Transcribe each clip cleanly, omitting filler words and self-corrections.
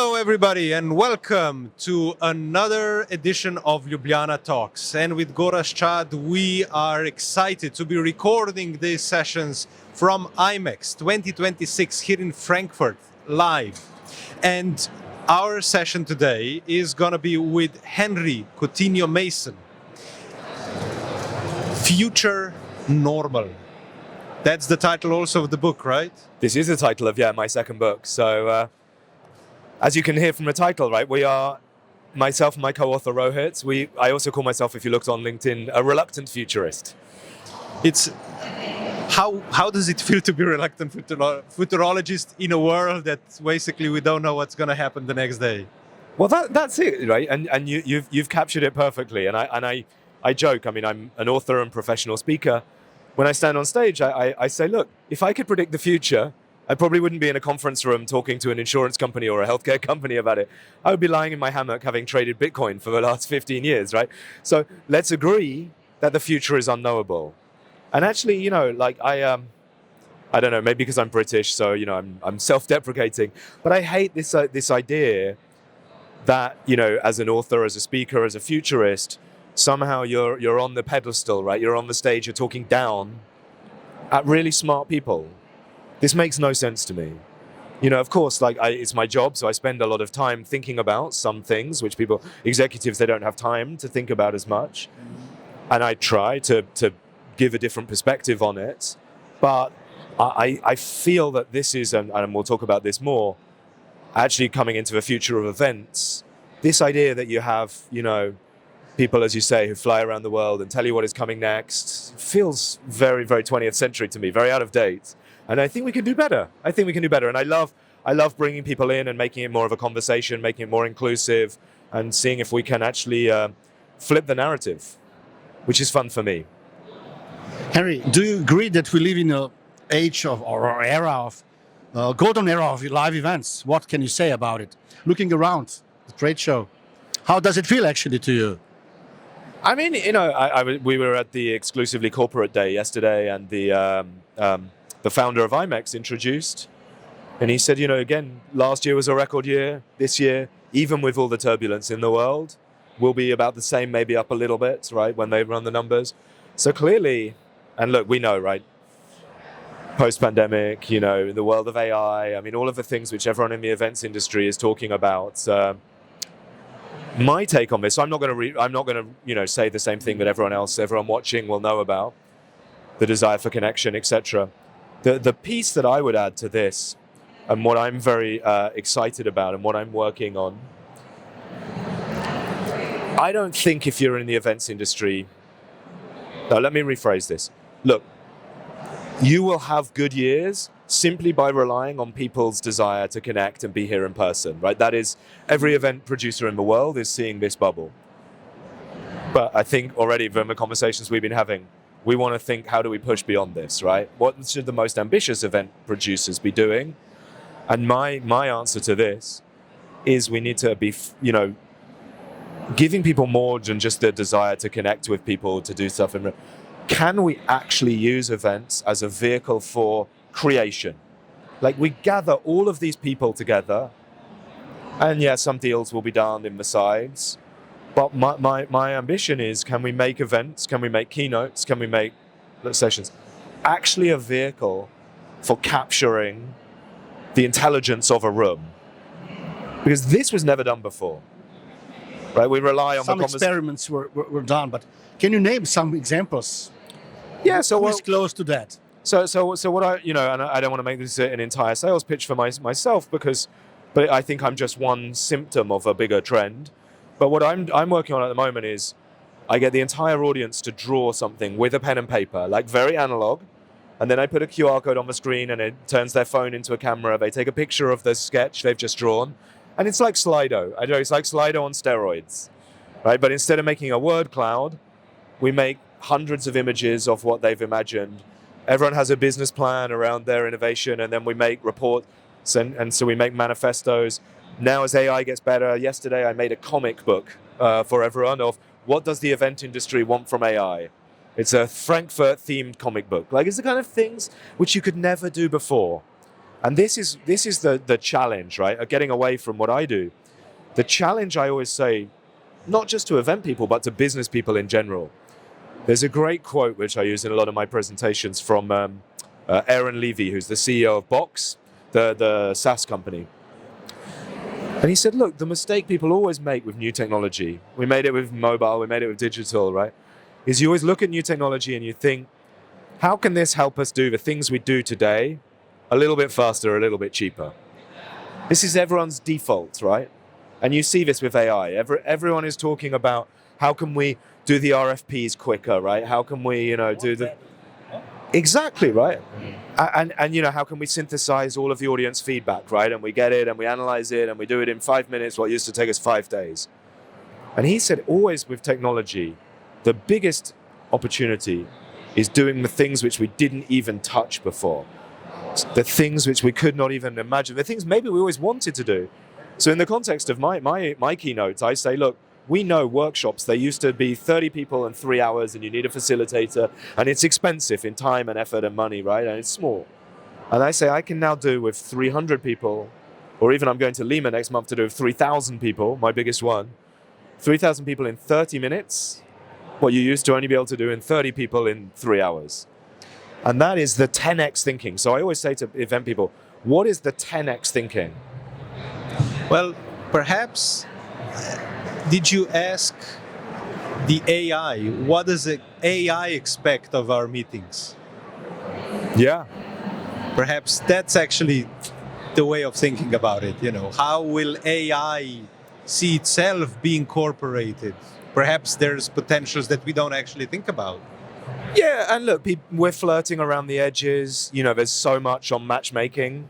Hello everybody and welcome to another edition of Ljubljana Talks. And with Gorazd and Jan, we are excited to be recording these sessions from IMEX 2026 here in Frankfurt live. And our session today is going to be with Henry Coutinho-Mason. Future Normal. That's the title also of the book, right? This is the title of, my second book. So, as you can hear from the title, right, we are, myself and my co-author Rohit, I also call myself, if you looked on LinkedIn, a reluctant futurist. It's, how does it feel to be reluctant futurologist in a world that basically we don't know what's going to happen the next day? Well, that's it, right? And you've captured it perfectly. And I joke, I mean, I'm an author and professional speaker. When I stand on stage, I say, look, if I could predict the future, I probably wouldn't be in a conference room talking to an insurance company or a healthcare company about it. I would be lying in my hammock having traded Bitcoin for the last 15 years, right? So let's agree that the future is unknowable. And actually, I don't know, maybe because I'm British, so, I'm self-deprecating, but I hate this idea that, as an author, as a speaker, as a futurist, somehow you're on the pedestal, right? You're on the stage, you're talking down at really smart people. This makes no sense to me. Of course, it's my job, so I spend a lot of time thinking about some things which executives, they don't have time to think about as much. And I try to give a different perspective on it. But I feel that this is, and we'll talk about this more, actually coming into the future of events, this idea that you have, people, as you say, who fly around the world and tell you what is coming next, feels very, very 20th century to me, very out of date. And I think we can do better. And I love bringing people in and making it more of a conversation, making it more inclusive, and seeing if we can actually flip the narrative, which is fun for me. Henry, do you agree that we live in an age of, or era of, golden era of live events? What can you say about it? Looking around the trade show, how does it feel actually to you? I mean, we were at the exclusively corporate day yesterday, and the founder of IMEX introduced, and he said, again, last year was a record year. This year, even with all the turbulence in the world, will be about the same, maybe up a little bit, right, when they run the numbers. So clearly, and look, we know, right, post-pandemic, the world of AI, I mean, all of the things which everyone in the events industry is talking about. My take on this, I'm not going to say the same thing that everyone watching will know about, the desire for connection, etc. The piece that I would add to this, and what I'm very excited about and what I'm working on, I don't think if you're in the events industry, no, let me rephrase this. Look, you will have good years simply by relying on people's desire to connect and be here in person, right? That is, every event producer in the world is seeing this bubble. But I think already from the conversations we've been having, we want to think, how do we push beyond this, right? What should the most ambitious event producers be doing? And my answer to this is we need to be, giving people more than just the desire to connect with people, to do stuff. Can we actually use events as a vehicle for creation? Like, we gather all of these people together, and some deals will be done in the sides. But my ambition is, can we make events, can we make keynotes, can we make sessions actually a vehicle for capturing the intelligence of a room? Because this was never done before, right? We rely on some experiments were done, but can you name some examples? Yeah, so who's close to that? So what and I don't want to make this an entire sales pitch for myself, but I think I'm just one symptom of a bigger trend. But what I'm working on at the moment is I get the entire audience to draw something with a pen and paper, like very analog, and then I put a QR code on the screen and it turns their phone into a camera. They take a picture of the sketch they've just drawn, and it's like Slido. I know it's like Slido on steroids, right? But instead of making a word cloud, we make hundreds of images of what they've imagined. Everyone has a business plan around their innovation, and then we make reports, and so we make manifestos. Now, as AI gets better, yesterday I made a comic book for everyone of what does the event industry want from AI. It's a Frankfurt-themed comic book. Like, it's the kind of things which you could never do before. And this is the challenge, right? Of getting away from what I do. The challenge, I always say, not just to event people, but to business people in general. There's a great quote which I use in a lot of my presentations from Aaron Levy, who's the CEO of Box, the SaaS company. And he said, look, the mistake people always make with new technology, we made it with mobile, we made it with digital, right? Is you always look at new technology and you think, how can this help us do the things we do today a little bit faster, a little bit cheaper? This is everyone's default, right? And you see this with AI. Everyone is talking about how can we do the RFPs quicker, right? How can we, do the... Exactly, right? And how can we synthesize all of the audience feedback, right? And we get it and we analyze it and we do it in 5 minutes, what used to take us 5 days. And he said, always with technology, the biggest opportunity is doing the things which we didn't even touch before. The things which we could not even imagine, the things maybe we always wanted to do. So in the context of my keynotes, I say, look, we know workshops, they used to be 30 people and 3 hours and you need a facilitator and it's expensive in time and effort and money, right? And it's small. And I say, I can now do with 300 people, or even I'm going to Lima next month to do with 3,000 people, my biggest one, 3,000 people in 30 minutes, what you used to only be able to do in 30 people in 3 hours. And that is the 10x thinking. So I always say to event people, what is the 10x thinking? Well, perhaps, did you ask the AI, what does the AI expect of our meetings? Yeah. Perhaps that's actually the way of thinking about it. How will AI see itself be incorporated? Perhaps there's potentials that we don't actually think about. Yeah, and look, we're flirting around the edges. There's so much on matchmaking.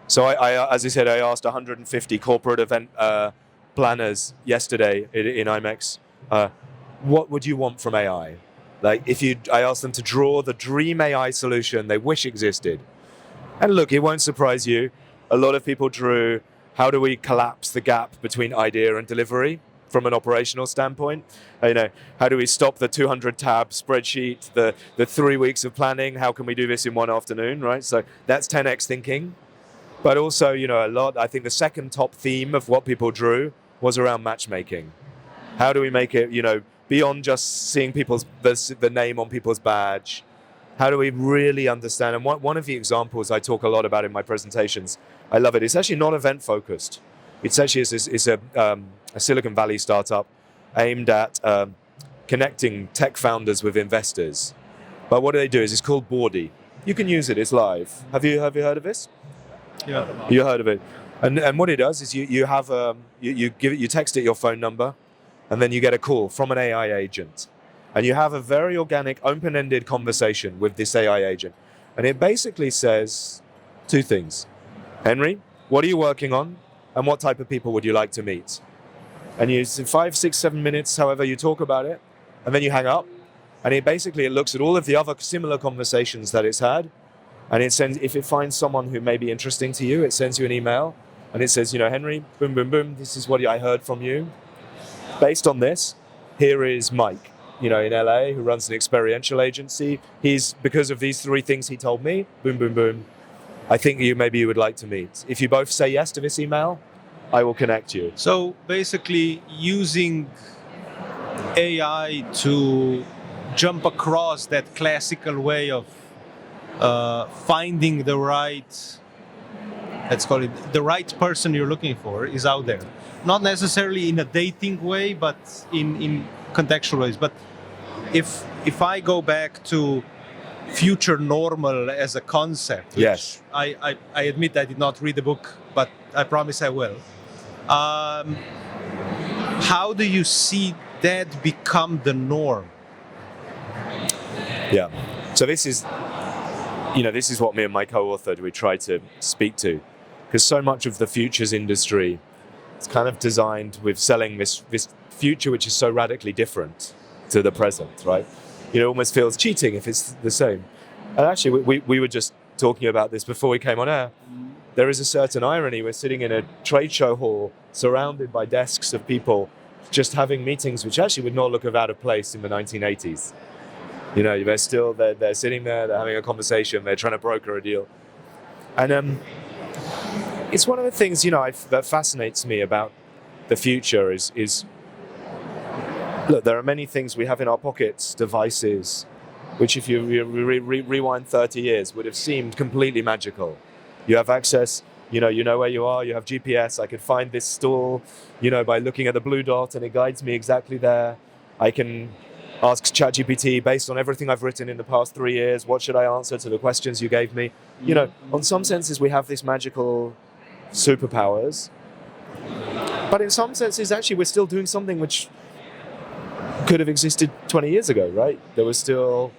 So I as I said, I asked 150 corporate event planners yesterday in IMEX, what would you want from AI? Like, I asked them to draw the dream AI solution they wish existed. And look, it won't surprise you. A lot of people drew, how do we collapse the gap between idea and delivery from an operational standpoint? How do we stop the 200 tab spreadsheet, the 3 weeks of planning? How can we do this in one afternoon, right? So that's 10x thinking. But also, I think the second top theme of what people drew was around matchmaking. How do we make it, beyond just seeing the name on people's badge? How do we really understand? And one of the examples I talk a lot about in my presentations, I love it. It's actually not event focused. It's actually a Silicon Valley startup aimed at connecting tech founders with investors. But what do they do is it's called Boardy. You can use it. It's live. Have you heard of this? Yeah. You heard of it. And what it does is you text it your phone number, and then you get a call from an AI agent. And you have a very organic, open-ended conversation with this AI agent. And it basically says 2 things. Henry, what are you working on? And what type of people would you like to meet? And you, 5, 6, 7 minutes, however you talk about it, and then you hang up. And it looks at all of the other similar conversations that it's had. And it sends, if it finds someone who may be interesting to you, it sends you an email. And it says, Henry, boom, boom, boom, this is what I heard from you. Based on this, here is Mike, in LA, who runs an experiential agency. Because of these 3 things he told me, boom, boom, boom, I think maybe you would like to meet. If you both say yes to this email, I will connect you. So basically using AI to jump across that classical way of finding the right, let's call it, the right person you're looking for is out there. Not necessarily in a dating way, but in contextual ways. But if I go back to future normal as a concept, which yes, I admit I did not read the book, but I promise I will. How do you see that become the norm? Yeah. So this is what me and my co-author, we try to speak to, because so much of the futures industry is kind of designed with selling this future which is so radically different to the present, right? It almost feels cheating if it's the same. And actually, we were just talking about this before we came on air. There is a certain irony. We're sitting in a trade show hall surrounded by desks of people just having meetings which actually would not look out of place in the 1980s. They're sitting there, they're having a conversation, they're trying to broker a deal. And it's one of the things, that fascinates me about the future is look, there are many things we have in our pockets, devices, which if you rewind 30 years would have seemed completely magical. You have access, you know where you are, you have GPS, I could find this stall, by looking at the blue dot and it guides me exactly there. I can ask ChatGPT based on everything I've written in the past 3 years, what should I answer to the questions you gave me? On some senses we have these magical superpowers, but in some senses actually we're still doing something which could have existed 20 years ago, right? There were still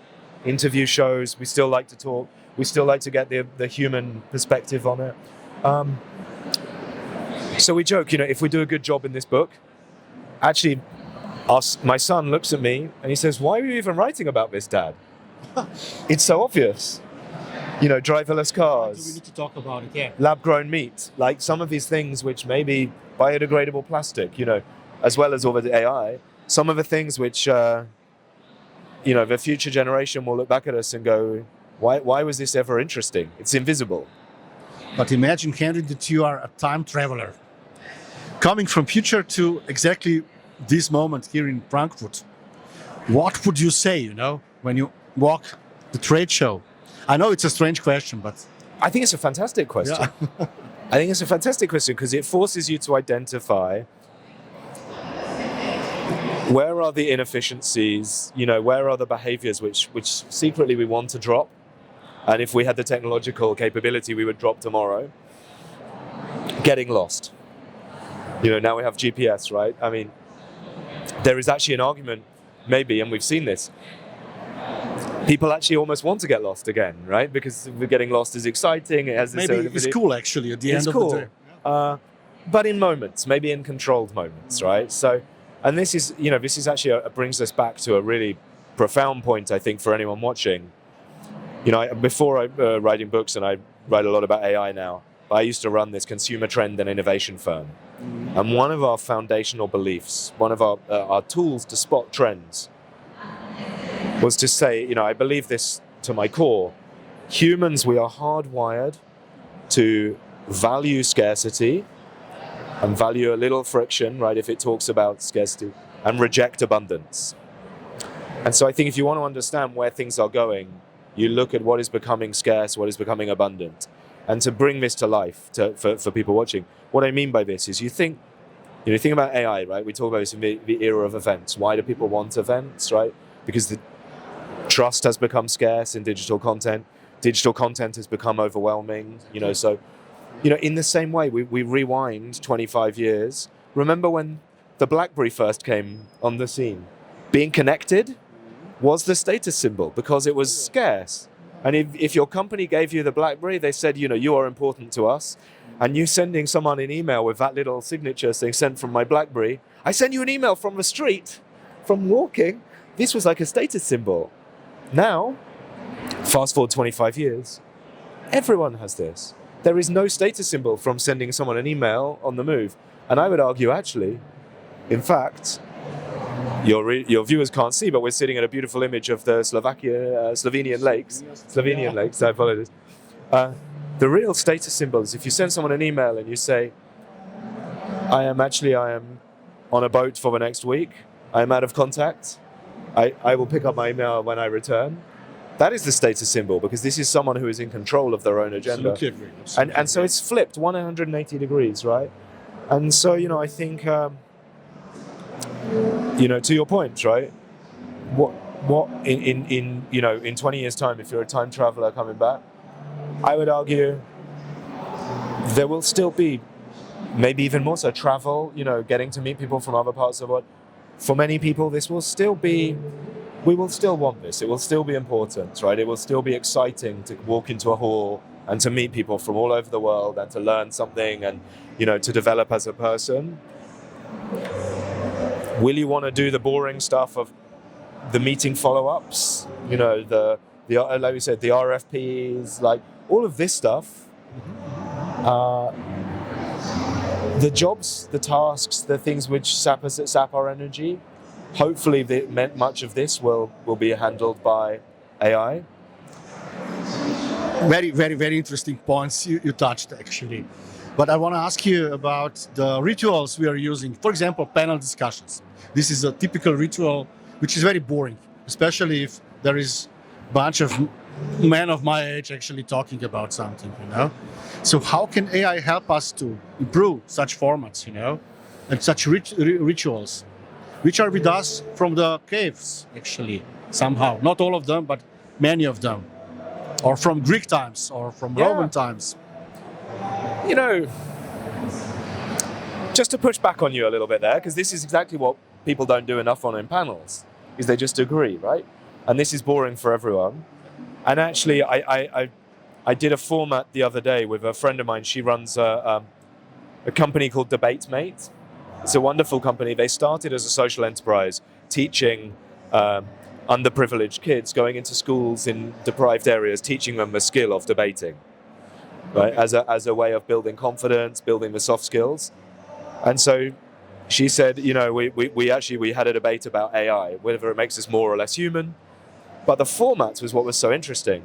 interview shows, we still like to talk, we still like to get the human perspective on it. So we joke, if we do a good job in this book, actually my son looks at me and he says, why are you even writing about this, Dad? It's so obvious. Driverless cars. We need to talk about it, yeah. Lab-grown meat, like some of these things which may be biodegradable plastic, as well as over the AI, some of the things which, the future generation will look back at us and go, why was this ever interesting? It's invisible. But imagine, Henry, that you are a time traveler, coming from future to exactly this moment here in Frankfurt. What would you say, when you walk the trade show? I know it's a strange question, but I think it's a fantastic question. Yeah. I think it's a fantastic question because it forces you to identify where are the inefficiencies, where are the behaviors which secretly we want to drop. And if we had the technological capability, we would drop tomorrow. Getting lost. Now we have GPS, right? I mean, there is actually an argument, maybe, and we've seen this. People actually almost want to get lost again, right? Because getting lost is exciting. It has this maybe it's cool, actually, at the end of the day. But in moments, maybe in controlled moments, right? So, and this is actually brings us back to a really profound point, I think, for anyone watching. Before writing books, and I write a lot about AI now, I used to run this consumer trend and innovation firm. And one of our foundational beliefs, one of our tools to spot trends was to say, I believe this to my core, humans, we are hardwired to value scarcity and value a little friction, right, if it talks about scarcity, and reject abundance. And so I think if you want to understand where things are going, you look at what is becoming scarce, what is becoming abundant. And to bring this to life for people watching, what I mean by this is you think about AI, right? We talk about this in the era of events. Why do people want events, right? Because the trust has become scarce in digital content. Digital content has become overwhelming, so, in the same way, we rewind 25 years. Remember when the BlackBerry first came on the scene? Being connected was the status symbol because it was scarce. And if your company gave you the BlackBerry, they said, you are important to us. And you sending someone an email with that little signature saying, sent from my BlackBerry, I sent you an email from the street, from walking. This was like a status symbol. Now, fast forward 25 years, everyone has this. There is no status symbol from sending someone an email on the move. And I would argue, actually, in fact, your viewers can't see, but we're sitting at a beautiful image of the Slovenian lakes. Slovenian lakes, I apologize. The real status symbol is if you send someone an email and you say, I am on a boat for the next week. I am out of contact. I will pick up my email when I return. That is the status symbol because this is someone who is in control of their own agenda. Absolutely. And so it's flipped 180 degrees, right? And so, I think, to your point, right? What in 20 years' time, if you're a time traveler coming back, I would argue there will still be, maybe even more so, travel, getting to meet people from other parts of the world. For many people, this will still be, we will still want this. It will still be important, right? It will still be exciting to walk into a hall and to meet people from all over the world and to learn something and, to develop as a person. Will you want to do the boring stuff of the meeting follow-ups? The like we said, the RFPs, like all of this stuff. The jobs, the tasks, the things which sap our energy. Hopefully, much of this will be handled by AI. Very, very, very interesting points you touched, actually. But I want to ask you about the rituals we are using. For example, panel discussions. This is a typical ritual which is very boring, especially if there is a bunch of men of my age actually talking about something, you know? So how can AI help us to improve such formats, you know, and such rituals, which are with us from the caves, actually, somehow. Not all of them, but many of them. Or from Greek times, or from Roman times. You know, just to push back on you a little bit there, because this is exactly what people don't do enough on in panels, is they just agree, right? And this is boring for everyone. And actually, I did a format the other day with a friend of mine. She runs a company called DebateMate. It's a wonderful company. They started as a social enterprise, teaching underprivileged kids, going into schools in deprived areas, teaching them the skill of debating, right? As a way of building confidence, building the soft skills. And so she said, you know, we had a debate about AI, whether it makes us more or less human. But the format was what was so interesting,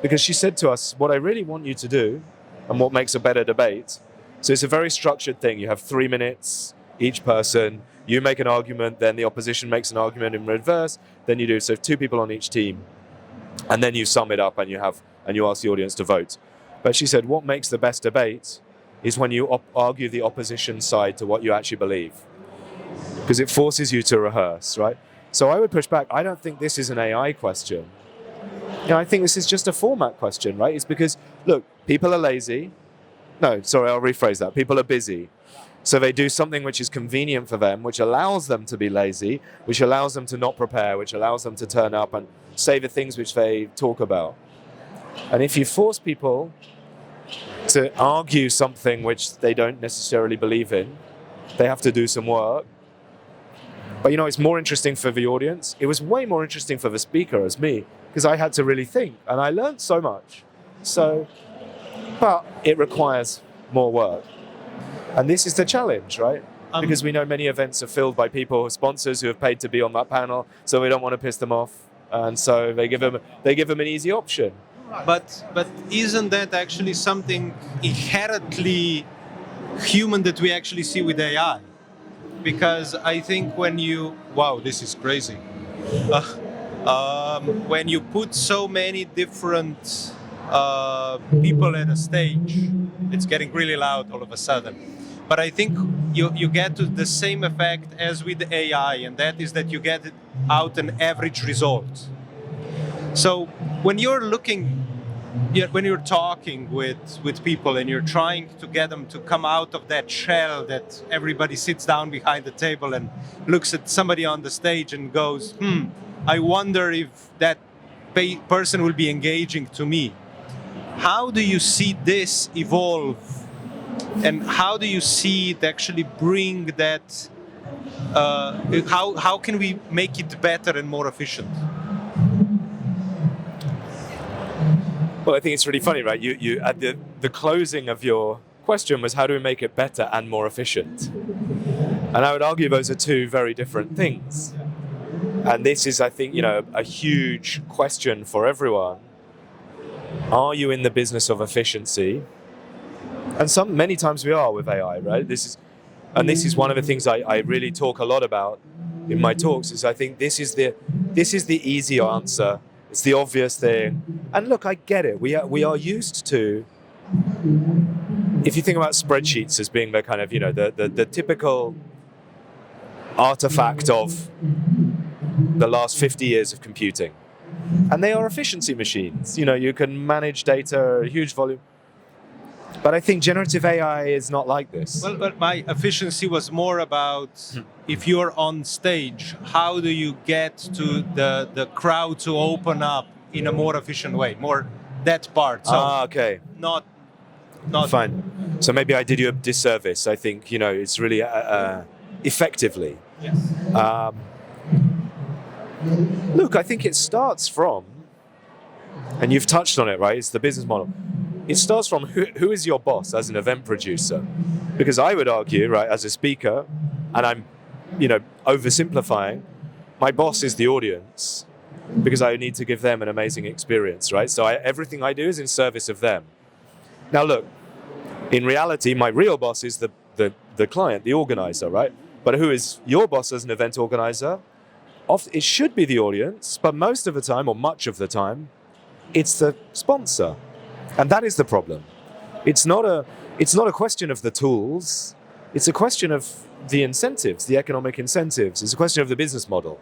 because she said to us, what I really want you to do, and what makes a better debate, so it's a very structured thing. You have 3 minutes, each person, you make an argument, then the opposition makes an argument in reverse, then you do, so 2 people on each team, and then you sum it up and you ask the audience to vote. But she said, what makes the best debate is when you argue the opposition side to what you actually believe, because it forces you to rehearse, right? So I would push back. I don't think this is an AI question. You know, I think this is just a format question, right? It's because, look, people are lazy. No, sorry, I'll rephrase that. People are busy. So they do something which is convenient for them, which allows them to be lazy, which allows them to not prepare, which allows them to turn up and say the things which they talk about. And if you force people to argue something which they don't necessarily believe in, they have to do some work. But you know, it's more interesting for the audience. It was way more interesting for the speaker as me, because I had to really think, and I learned so much. But it requires more work. And this is the challenge, right? Because we know many events are filled by people, sponsors who have paid to be on that panel, so we don't want to piss them off. And so they give them an easy option. But isn't that actually something inherently human that we actually see with AI? Because I think when you... Wow, this is crazy. When you put so many different people at a stage, it's getting really loud all of a sudden. But I think you get to the same effect as with AI, and that is that you get out an average result. So when you're when you're talking with people and you're trying to get them to come out of that shell that everybody sits down behind the table and looks at somebody on the stage and goes, I wonder if that person will be engaging to me. How do you see this evolve? And how do you see it actually bring that? How can we make it better and more efficient? Well, I think it's really funny, right? You at the closing of your question was, how do we make it better and more efficient? And I would argue those are two very different things. And this is, I think, you know, a huge question for everyone. Are you in the business of efficiency? And many times we are with AI, right? This is one of the things I really talk a lot about in my talks. Is I think this is the easy answer. It's the obvious thing. And look, I get it. We are used to. If you think about spreadsheets as being the kind of, you know, the typical artifact of the last 50 years of computing. And they are efficiency machines. You know, you can manage data, a huge volume. But I think generative AI is not like this. Well, but my efficiency was more about if you're on stage, how do you get to the crowd to open up in a more efficient way? More that part. So okay. Not fine. So maybe I did you a disservice. I think, you know, it's really effectively. Yes. Look, I think it starts from, and you've touched on it, right? It's the business model. It starts from who is your boss as an event producer? Because I would argue, right, as a speaker, and I'm, you know, oversimplifying, my boss is the audience because I need to give them an amazing experience, right? So everything I do is in service of them. Now, look, In reality, my real boss is the client, the organizer, right? But who is your boss as an event organizer? Often, it should be the audience, but most of the time, or much of the time, it's the sponsor. And that is the problem. It's not a question of the tools, it's a question of the incentives, the economic incentives. It's a question of the business model.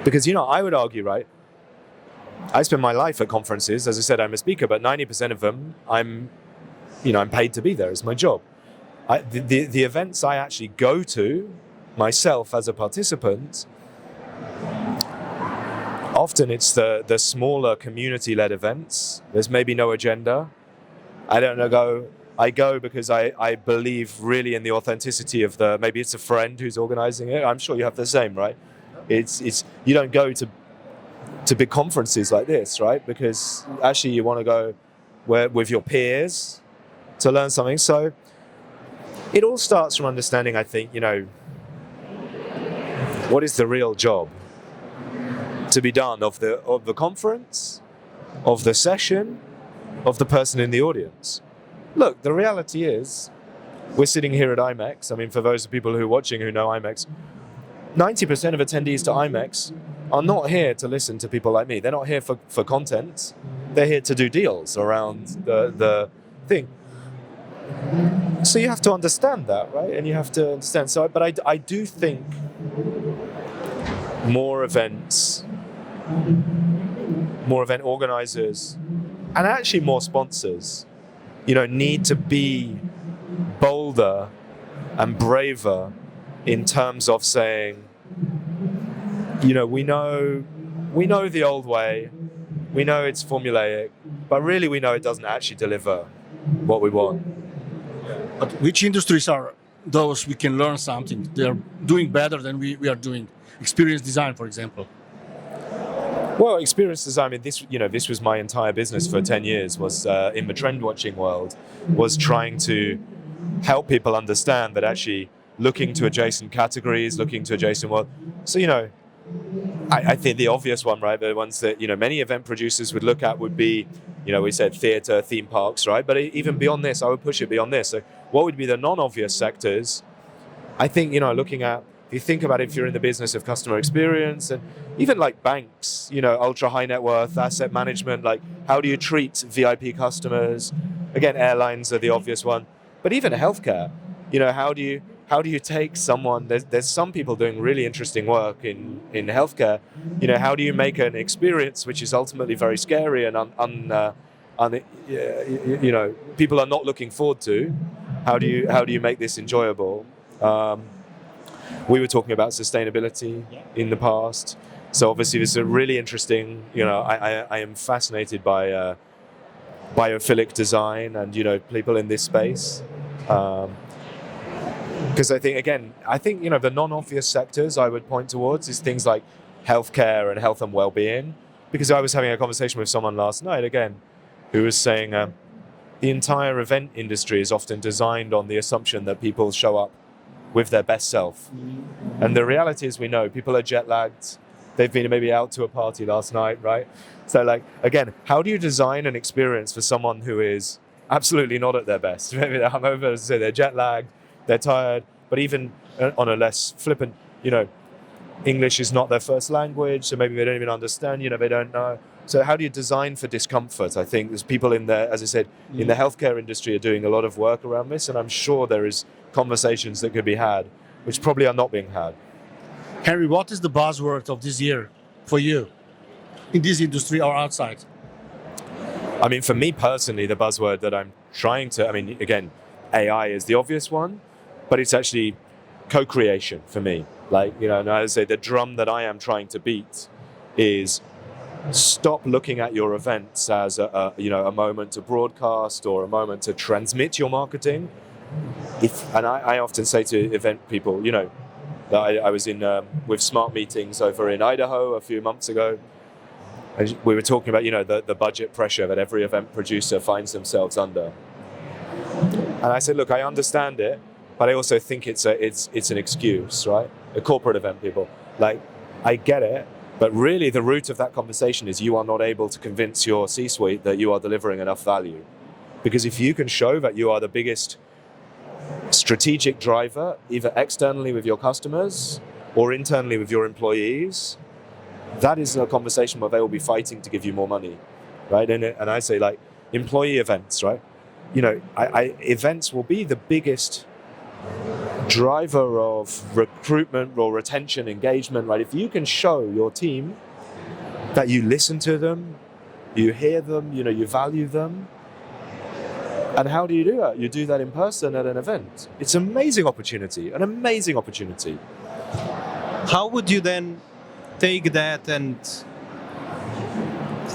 Because, I would argue, right, I spend my life at conferences. As I said, I'm a speaker, but 90% of them, I'm paid to be there. It's my job. The events I actually go to, myself as a participant, often it's the smaller community-led events. There's maybe no agenda. I go because I believe really in the authenticity of maybe it's a friend who's organizing it. I'm sure you have the same, right? It's you don't go to big conferences like this, right? Because actually you want to go with your peers to learn something. So it all starts from understanding, I think, what is the real job to be done of the conference, of the session, of the person in the audience. Look, the reality is, we're sitting here at IMEX. I mean, for those people who are watching who know IMEX, 90% of attendees to IMEX are not here to listen to people like me. They're not here for content. They're here to do deals around the thing. So you have to understand that, right? And you have to understand. So, but I do think more event organizers, and actually more sponsors, need to be bolder and braver in terms of saying, we know the old way, we know it's formulaic, but really we know it doesn't actually deliver what we want. But which industries are those we can learn something? They're doing better than we are doing. Experience design, for example. Well, experience design, I mean, this was my entire business for 10 years, was in the trend watching world, was trying to help people understand that actually looking to adjacent categories, looking to adjacent world. So, I think the obvious one, right, the ones that, many event producers would look at would be, we said theatre, theme parks, right? But even beyond this, I would push it beyond this. So what would be the non-obvious sectors? I think, looking at, if you think about it, if you're in the business of customer experience, and even like banks, ultra high net worth, asset management, like how do you treat VIP customers? Again, airlines are the obvious one, but even healthcare, how do you take someone, there's some people doing really interesting work in healthcare, how do you make an experience which is ultimately very scary and people are not looking forward to, how do you make this enjoyable? We were talking about sustainability in the past. So obviously this is a really interesting, I am fascinated by biophilic design and, people in this space. Because I think, the non-obvious sectors I would point towards is things like healthcare and health and well-being. Because I was having a conversation with someone last night, again, who was saying the entire event industry is often designed on the assumption that people show up with their best self. And the reality is, we know people are jet lagged. They've been maybe out to a party last night, right? So again, how do you design an experience for someone who is absolutely not at their best? Maybe they're hungover, as I say, they're jet lagged, they're tired, but even on a less flippant, English is not their first language, so maybe they don't even understand, they don't know. So how do you design for discomfort? I think there's people in there, as I said, in the healthcare industry are doing a lot of work around this, and I'm sure there is conversations that could be had, which probably are not being had. Henry, what is the buzzword of this year for you in this industry or outside? I mean, for me personally, the buzzword that I'm trying to, again, AI is the obvious one, but it's actually co-creation for me. And as I say, the drum that I am trying to beat is stop looking at your events as a moment to broadcast or a moment to transmit your marketing. I often say to event people, that I was in with smart meetings over in Idaho a few months ago, and we were talking about the budget pressure that every event producer finds themselves under. And I said, look, I understand it, but I also think it's an excuse, right? The corporate event people, I get it, but really the root of that conversation is you are not able to convince your C-suite that you are delivering enough value. Because if you can show that you are the biggest strategic driver, either externally with your customers or internally with your employees, that is a conversation where they will be fighting to give you more money, right? And I say, like, employee events, right? Events will be the biggest driver of recruitment or retention, engagement, right? If you can show your team that you listen to them, you hear them, you value them. And how do you do that? You do that in person at an event. It's an amazing opportunity. How would you then take that, and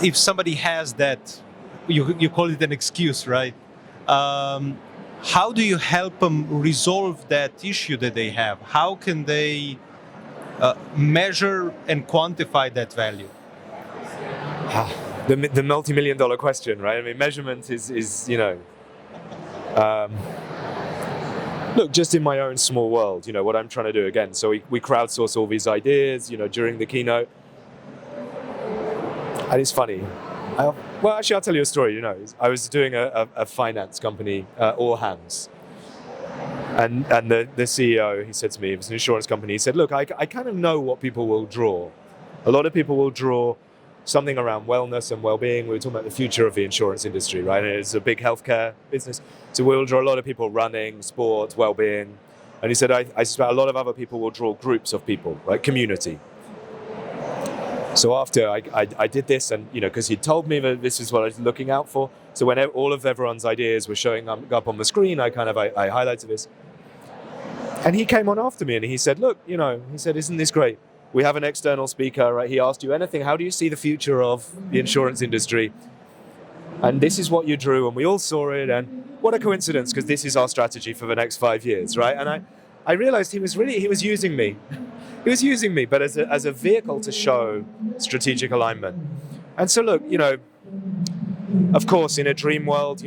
if somebody has that, you call it an excuse, right? How do you help them resolve that issue that they have? How can they measure and quantify that value? The multi-million-dollar question, right? I mean, measurement is look, just in my own small world, what I'm trying to do again. So we crowdsource all these ideas, during the keynote. And it's funny. I'll tell you a story. I was doing a finance company, all hands. And the CEO, he said to me, it was an insurance company, he said, look, I kind of know what people will draw. A lot of people will draw something around wellness and well-being. We were talking about the future of the insurance industry, right? And it's a big healthcare business. So we'll draw a lot of people running, sport, well-being. And he said, I suspect a lot of other people will draw groups of people, right? Community. So after I did this, and because he told me that this is what I was looking out for. So when all of everyone's ideas were showing up on the screen, I highlighted this. And he came on after me and he said, look, he said, isn't this great? We have an external speaker, right? He asked you anything. How do you see the future of the insurance industry? And this is what you drew, and we all saw it. And what a coincidence, because this is our strategy for the next 5 years, right? And I realized he was using me. He was using me, but as a vehicle to show strategic alignment. And so look, of course, in a dream world,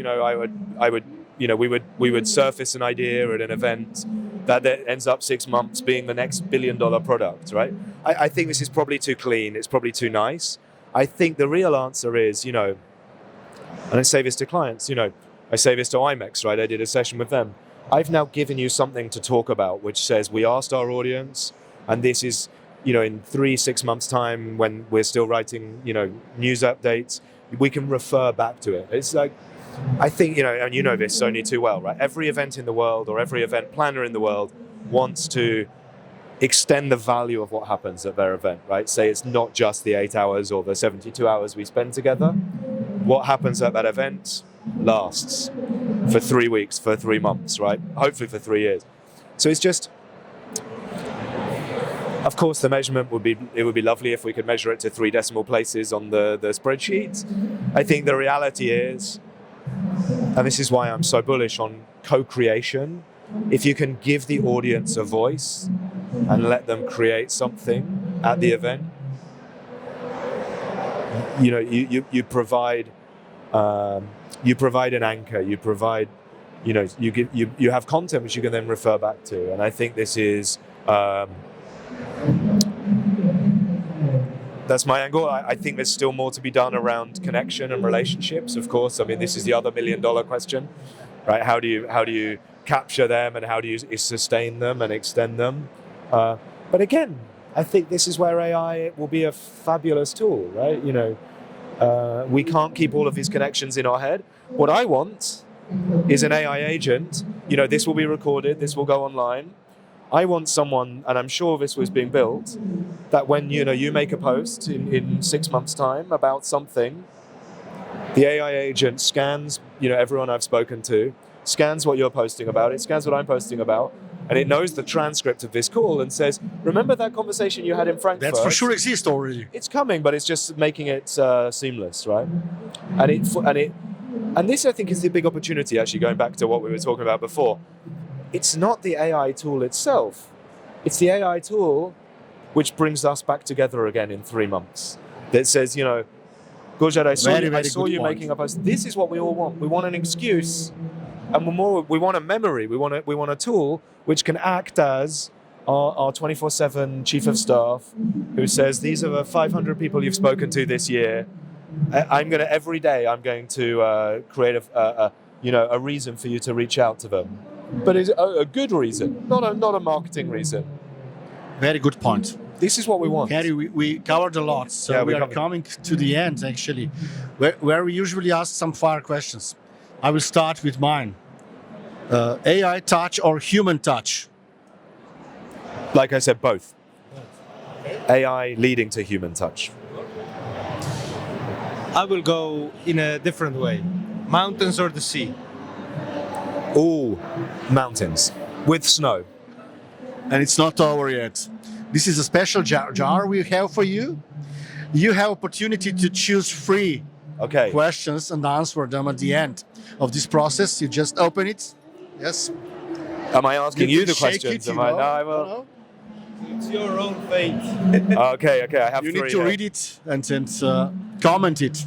we would surface an idea at an event that ends up 6 months being the next $1 billion product, right? I think this is probably too clean. It's probably too nice. I think the real answer is, and I say this to clients, I say this to IMEX, right? I did a session with them. I've now given you something to talk about, which says we asked our audience, and this is, in 3-6 months' time when we're still writing, news updates, we can refer back to it. It's like, I think, and you know this only too well, right? Every event in the world or every event planner in the world wants to extend the value of what happens at their event, right? Say it's not just the 8 hours or the 72 hours we spend together. What happens at that event lasts for 3 weeks, for 3 months, right? Hopefully for 3 years. So it's just, of course, the measurement would be lovely if we could measure it to 3 decimal places on the spreadsheet. I think the reality is, and this is why I'm so bullish on co-creation, if you can give the audience a voice and let them create something at the event, you provide an anchor, you provide, you have content which you can then refer back to. And I think this is, that's my angle. I think there's still more to be done around connection and relationships, of course. I mean, this is the other $1 million question, right? How do you capture them, and how do you sustain them and extend them? But again, I think this is where AI will be a fabulous tool, right? We can't keep all of these connections in our head. What I want is an AI agent. This will be recorded, this will go online. I want someone, and I'm sure this was being built, that when you make a post in 6 months' time about something, the AI agent scans, everyone I've spoken to, scans what you're posting about, it scans what I'm posting about, and it knows the transcript of this call and says, remember that conversation you had in Frankfurt? That for sure exists already. It's coming, but it's just making it seamless, right? And this, I think, is the big opportunity, actually, going back to what we were talking about before. It's not the AI tool itself. It's the AI tool which brings us back together again in 3 months. That says, Gorazd, I saw you making a post. This is what we all want. We want an excuse, and we want a memory. We want a tool which can act as our 24/7 chief of staff, who says, these are the 500 people you've spoken to this year. Every day I'm going to create a reason for you to reach out to them. But it's a good reason, not a marketing reason. Very good point. This is what we want. Harry, we covered a lot, so Yeah, we are covered. coming to the end, actually, where we usually ask some fire questions. I will start with mine. AI touch or human touch? Like I said, both. AI leading to human touch. I will go in a different way. Mountains or the sea? Ooh, mountains with snow. And it's not over yet. This is a special jar we have for you. You have opportunity to choose 3 Okay. questions and answer them at the end of this process. You just open it. Yes. Am I asking you can the shake questions? it, Am you I? know. No, I will. No, It's your own fate. Okay. I have no. You 3. need to read it and comment it.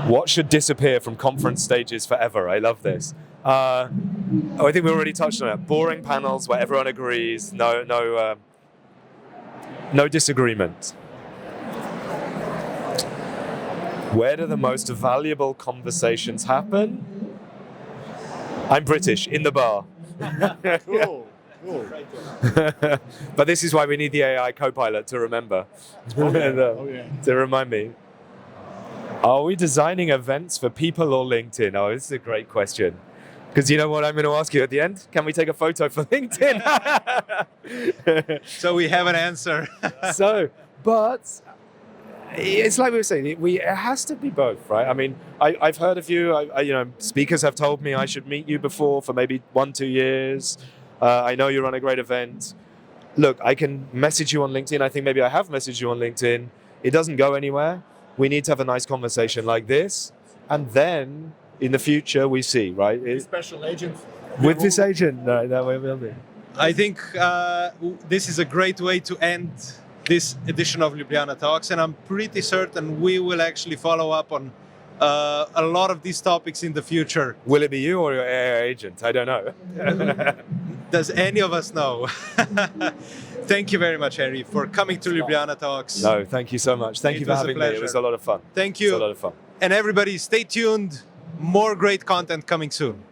What should disappear from conference stages forever? I love this. I think we already touched on it. Boring panels where everyone agrees. No disagreement. Where do the most valuable conversations happen? I'm British, in the bar. Cool. But this is why we need the AI co-pilot to remember. To remind me. Are we designing events for people or LinkedIn? Oh, this is a great question. Because you know what I'm going to ask you at the end? Can we take a photo for LinkedIn? So we have an answer. But it's like we were saying, it has to be both, right? I mean, I've heard of you. Speakers have told me I should meet you before for maybe 1-2 years. I know you run a great event. Look, I can message you on LinkedIn. I think maybe I have messaged you on LinkedIn. It doesn't go anywhere. We need to have a nice conversation like this. And then in the future, we see, right? Special agent. With this agent, no, that way will be. I think this is a great way to end this edition of Ljubljana Talks, and I'm pretty certain we will actually follow up on a lot of these topics in the future. Will it be you or your AI agent? I don't know. Does any of us know? Thank you very much, Henry, for coming to Ljubljana Talks. No, thank you so much. Thank you It for was a having me. It was pleasure. a lot of fun. Thank It was you. a lot of fun. And everybody, stay tuned. More great content coming soon.